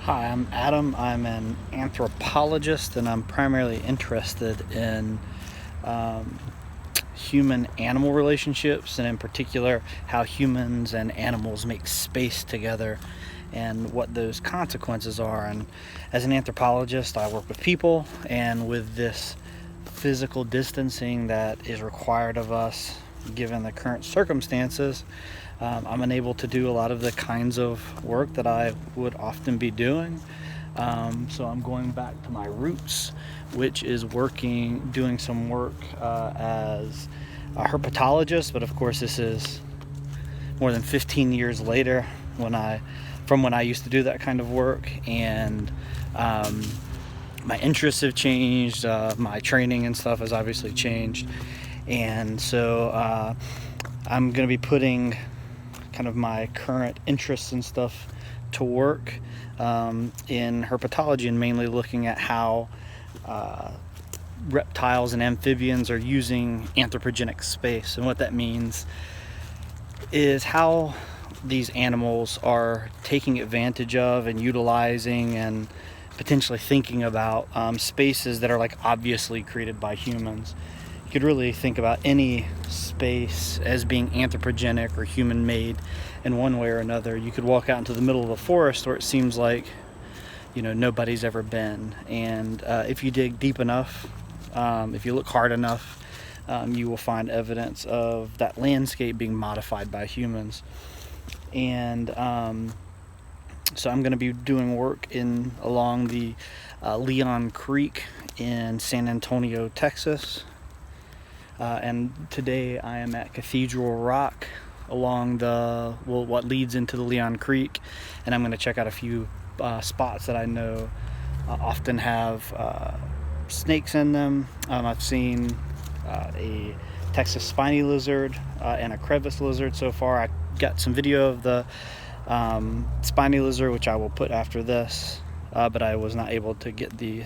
Hi, I'm Adam. I'm an anthropologist, and I'm primarily interested in human-animal relationships, and in particular how humans and animals make space together and what those consequences are. And as an anthropologist, I work with people, and with this physical distancing that is required of us given the current circumstances, I'm unable to do a lot of the kinds of work that I would often be doing. So I'm going back to my roots, which is doing some work as a herpetologist. But of course, this is more than 15 years later from when I used to do that kind of work, and my interests have changed. My training and stuff has obviously changed, and so I'm going to be putting kind of my current interests and stuff to work in herpetology, and mainly looking at how reptiles and amphibians are using anthropogenic space. And what that means is how these animals are taking advantage of and utilizing and potentially thinking about spaces that are like obviously created by humans. You could really think about any space as being anthropogenic or human-made in one way or another. You could walk out into the middle of the forest where it seems like, nobody's ever been. And if you dig deep enough, if you look hard enough, you will find evidence of that landscape being modified by humans. And so I'm going to be doing work along the Leon Creek in San Antonio, Texas. And today I am at Cathedral Rock along what leads into the Leon Creek, and I'm going to check out a few spots that I know often have snakes in them. I've seen a Texas spiny lizard and a crevice lizard so far. I got some video of the spiny lizard, which I will put after this, but I was not able to get the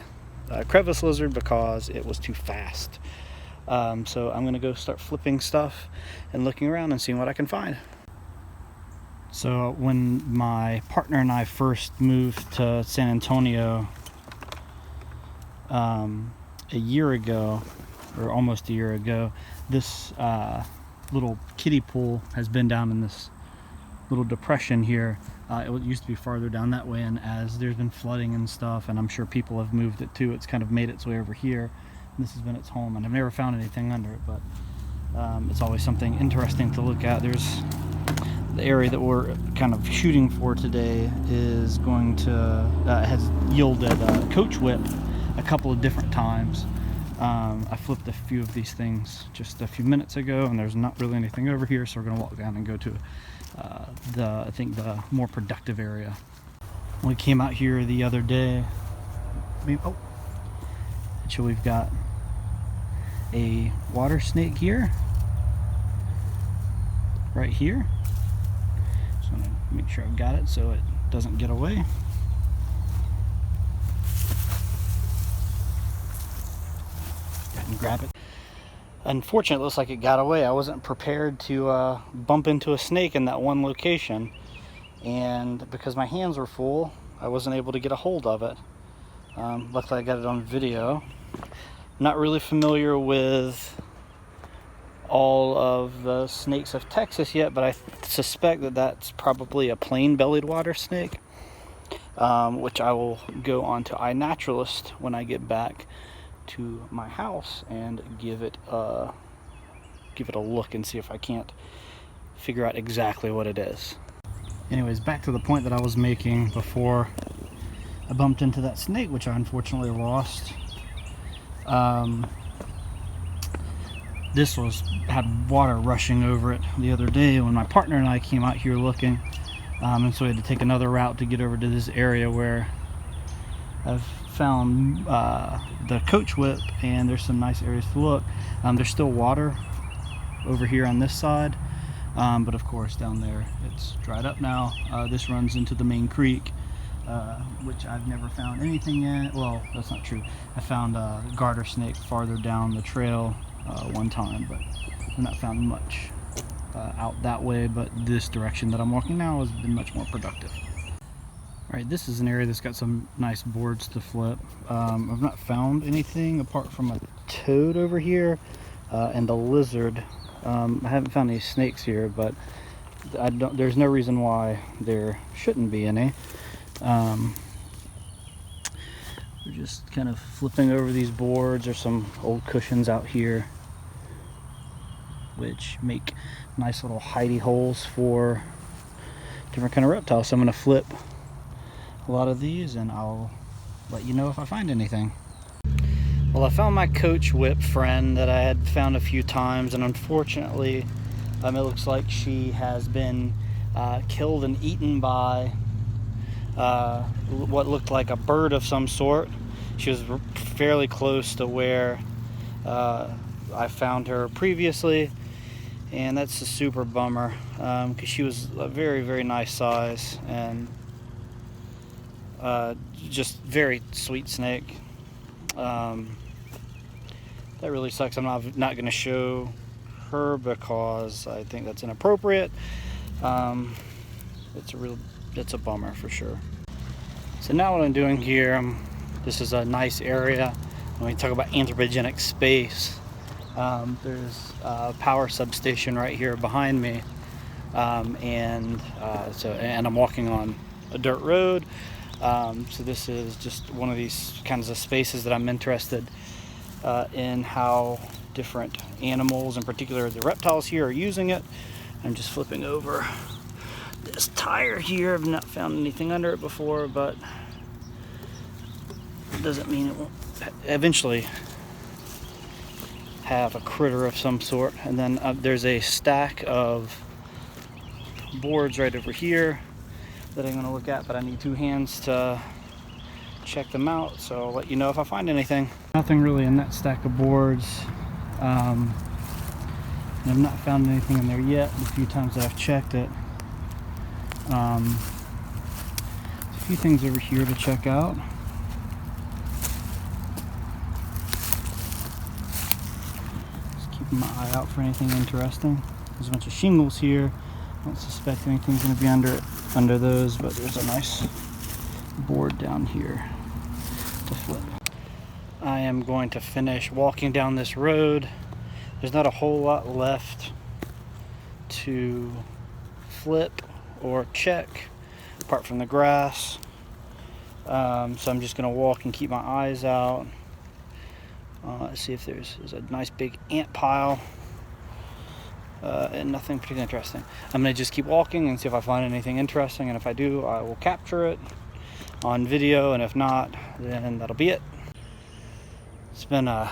crevice lizard because it was too fast. So I'm going to go start flipping stuff and looking around and seeing what I can find. So when my partner and I first moved to San Antonio a year ago, or almost a year ago, this little kiddie pool has been down in this little depression here. It used to be farther down that way, and as there's been flooding and stuff, and I'm sure people have moved it too, it's kind of made its way over here. This has been its home, and I've never found anything under it, but it's always something interesting to look at. There's the area that we're kind of shooting for today is going to has yielded coach whip a couple of different times. I flipped a few of these things just a few minutes ago, and there's not really anything over here, so we're going to walk down and go to I think the more productive area. We came out here the other day. So we've got a water snake here, right here. So I'm gonna make sure I've got it so it doesn't get away. Go ahead and grab it. Unfortunately, it looks like it got away. I wasn't prepared to bump into a snake in that one location, and because my hands were full, I wasn't able to get a hold of it. Luckily I got it on video. I'm not really familiar with all of the snakes of Texas yet, but I suspect that that's probably a plain-bellied watersnake, which I will go on to iNaturalist when I get back to my house and give it a look and see if I can't figure out exactly what it is. Anyways, back to the point that I was making before I bumped into that snake, which I unfortunately lost. This had water rushing over it the other day when my partner and I came out here looking, and so we had to take another route to get over to this area where I've found the coach whip, and there's some nice areas to look. There's still water over here on this side, but of course down there it's dried up now. This runs into the main creek, which I've never found anything in. Well, that's not true. I found a garter snake farther down the trail one time, but I've not found much out that way. But this direction that I'm walking now has been much more productive. Alright, this is an area that's got some nice boards to flip. I've not found anything apart from a toad over here and a lizard. I haven't found any snakes here, but there's no reason why there shouldn't be any. We're just kind of flipping over these boards. There's some old cushions out here which make nice little hidey holes for different kind of reptiles. So I'm going to flip a lot of these and I'll let you know if I find anything. Well, I found my coach whip friend that I had found a few times, and unfortunately it looks like she has been killed and eaten by what looked like a bird of some sort. She was fairly close to where I found her previously, and that's a super bummer because she was a very, very nice size and just very sweet snake. That really sucks. I'm not going to show her because I think that's inappropriate. It's a bummer for sure. So now what I'm doing here, this is a nice area. When we talk about anthropogenic space, there's a power substation right here behind me, and I'm walking on a dirt road. So this is just one of these kinds of spaces that I'm interested in how different animals, in particular the reptiles here, are using it. I'm just flipping over this tire here. I've not found anything under it before, but it doesn't mean it won't eventually have a critter of some sort. And then there's a stack of boards right over here that I'm going to look at, but I need two hands to check them out, so I'll let you know if I find anything. Nothing really in that stack of boards. And I've not found anything in there yet the few times that I've checked it. There's a few things over here to check out. Just keeping my eye out for anything interesting. There's a bunch of shingles here. I don't suspect anything's going to be under those, but there's a nice board down here to flip. I am going to finish walking down this road. There's not a whole lot left to flip or check apart from the grass. So I'm just going to walk and keep my eyes out. See if there's a nice big ant pile. And nothing particularly interesting. I'm going to just keep walking and see if I find anything interesting, and if I do, I will capture it on video, and if not, then that'll be it. It's been a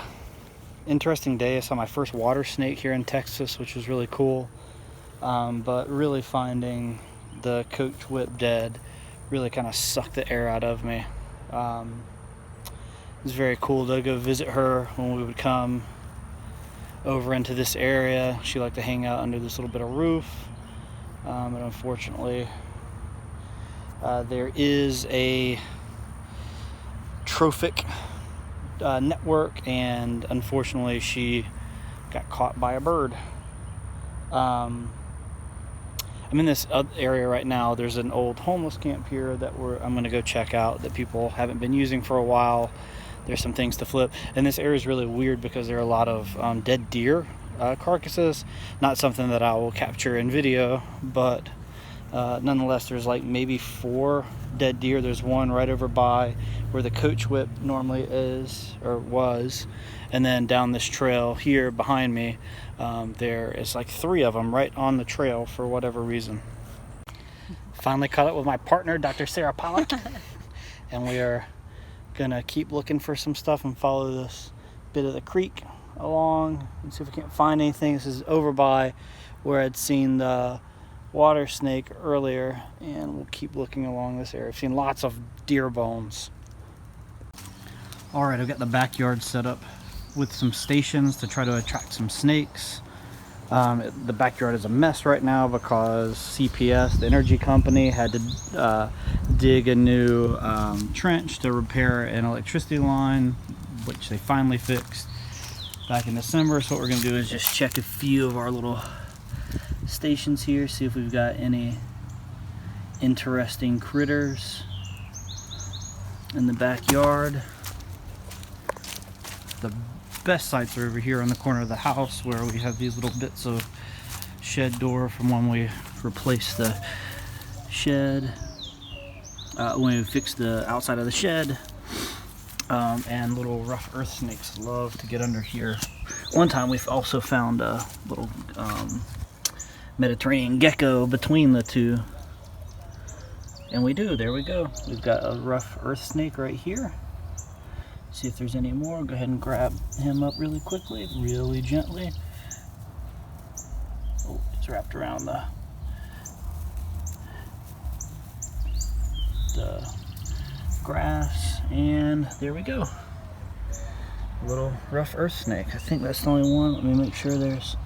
interesting day. I saw my first water snake here in Texas, which was really cool, but really finding the coach whip dead really kind of sucked the air out of me. It was very cool to go visit her when we would come over into this area. She liked to hang out under this little bit of roof, but unfortunately there is a trophic network, and unfortunately she got caught by a bird. I'm in this area right now. There's an old homeless camp here that I'm going to go check out that people haven't been using for a while. There's some things to flip, and this area is really weird because there are a lot of dead deer carcasses. Not something that I will capture in video, but nonetheless, there's like maybe 4 dead deer. There's one right over by where the coach whip normally is or was, and then down this trail here behind me, there is like 3 of them right on the trail for whatever reason. Finally caught up with my partner, Dr. Sarah Pollock, and we are gonna keep looking for some stuff and follow this bit of the creek along and see if we can't find anything. This is over by where I'd seen the water snake earlier, and we'll keep looking along this area. I've seen lots of deer bones. Alright, I've got the backyard set up with some stations to try to attract some snakes. The backyard is a mess right now because CPS, the energy company, had to dig a new trench to repair an electricity line, which they finally fixed back in December. So what we're going to do is just check a few of our little stations here, see if we've got any interesting critters. in the backyard. The best sites are over here on the corner of the house, where we have these little bits of shed door from when we replaced the shed, when we fixed the outside of the shed. And little rough earth snakes love to get under here. One time we've also found a little Mediterranean gecko between the two. And there we go. We've got a rough earth snake right here. See if there's any more. Go ahead and grab him up really quickly, really gently. Oh, it's wrapped around the grass, and there we go. A little rough earth snake. I think that's the only one. Let me make sure there's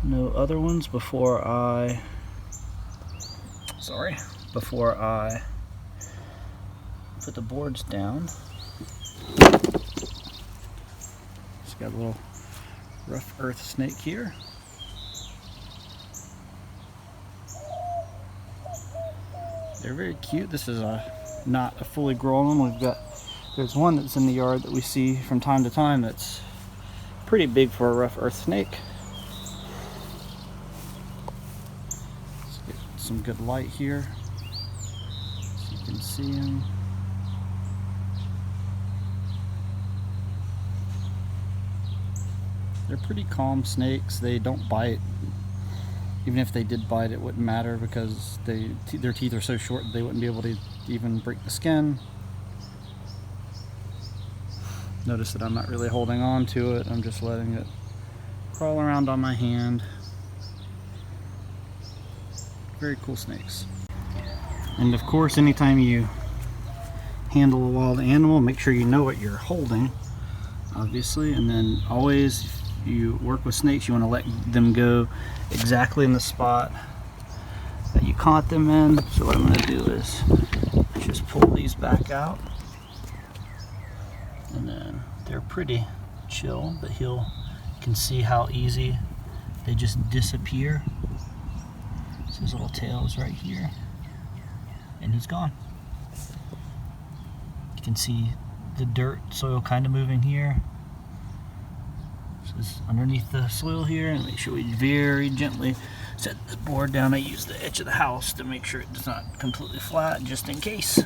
no other ones before I put the boards down. Just got a little rough earth snake here. They're very cute. This is not a fully grown one. There's one that's in the yard that we see from time to time that's pretty big for a rough earth snake. Let's get some good light here so you can see him. They're pretty calm snakes. They don't bite. Even if they did bite, it wouldn't matter because their teeth are so short that they wouldn't be able to even break the skin. Notice that I'm not really holding on to it. I'm just letting it crawl around on my hand. Very cool snakes. And of course, anytime you handle a wild animal, make sure you know what you're holding, obviously. And then always, if you work with snakes, you want to let them go exactly in the spot that you caught them in. So what I'm going to do is just pull these back out, and then they're pretty chill, but you can see how easy they just disappear. So his little tail is right here, and he's gone. You can see the dirt soil kind of moving here. So it's underneath the soil here, and make sure we very gently set this board down. I use the edge of the house to make sure it's not completely flat, just in case.